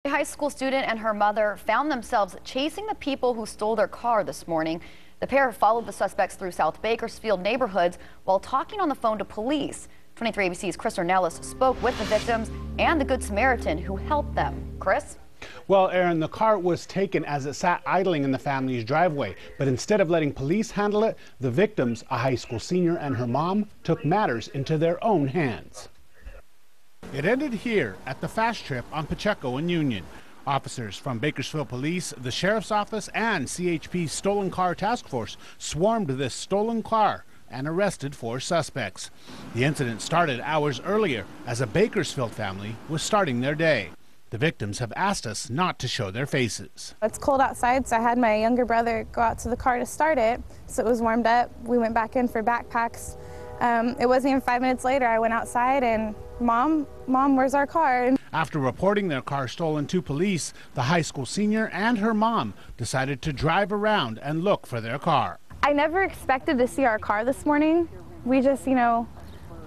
A high school student and her mother found themselves chasing the people who stole their car this morning. The pair followed the suspects through South Bakersfield neighborhoods while talking on the phone to police. 23 ABC's Chris Ornelas spoke with the victims and the Good Samaritan who helped them. Chris? Well, Aaron, the car was taken as it sat idling in the family's driveway. But instead of letting police handle it, the victims, a high school senior and her mom, took matters into their own hands. It ended here at the Fast Trip on Pacheco and Union. Officers from Bakersfield Police, the Sheriff's Office, and CHP's Stolen Car Task Force swarmed this stolen car and arrested 4 suspects. The incident started hours earlier as a Bakersfield family was starting their day. The victims have asked us not to show their faces. It's cold outside, so I had my younger brother go out to the car to start it, so it was warmed up. We went back in for backpacks. It wasn't even 5 minutes later, I went outside and, Mom, where's our car? After reporting their car stolen to police, the high school senior and her mom decided to drive around and look for their car. I never expected to see our car this morning. We just,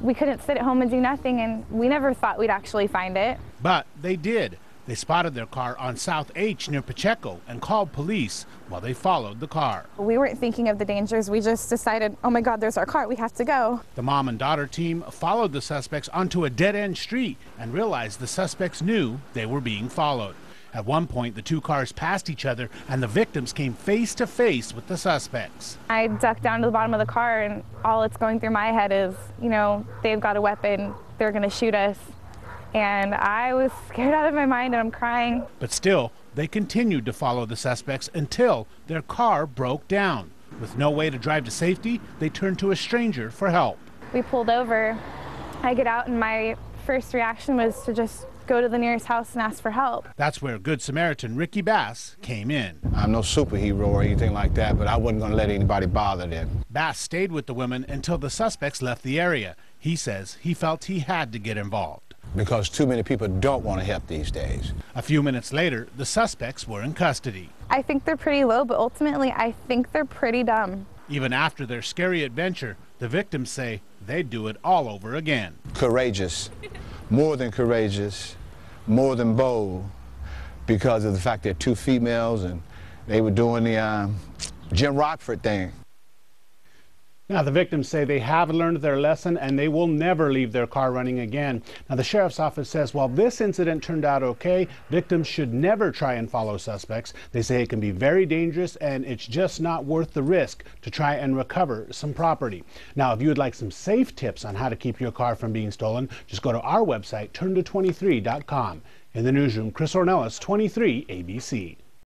we couldn't sit at home and do nothing, and we never thought we'd actually find it. But they did. They spotted their car on South H near Pacheco and called police while they followed the car. We weren't thinking of the dangers. We just decided, oh my God, there's our car. We have to go. The mom and daughter team followed the suspects onto a dead-end street and realized the suspects knew they were being followed. At one point, the 2 cars passed each other and the victims came face to face with the suspects. I ducked down to the bottom of the car, and all that's going through my head is, they've got a weapon. They're going to shoot us. And I was scared out of my mind, and I'm crying. But still, they continued to follow the suspects until their car broke down. With no way to drive to safety, they turned to a stranger for help. We pulled over. I get out, and my first reaction was to just go to the nearest house and ask for help. That's where Good Samaritan Ricky Bass came in. I'm no superhero or anything like that, but I wasn't going to let anybody bother them. Bass stayed with the women until the suspects left the area. He says he felt he had to get involved. Because too many people don't want to help these days. A few minutes later, the suspects were in custody. I think they're pretty low, but ultimately I think they're pretty dumb. Even after their scary adventure, the victims say they'd do it all over again. Courageous, more than bold, because of the fact they're 2 females and they were doing the Jim Rockford thing. Now, the victims say they have learned their lesson and they will never leave their car running again. Now, the Sheriff's Office says while this incident turned out okay, victims should never try and follow suspects. They say it can be very dangerous and it's just not worth the risk to try and recover some property. Now, if you would like some safe tips on how to keep your car from being stolen, just go to our website, turnto23.com. In the newsroom, Chris Ornelas, 23 ABC.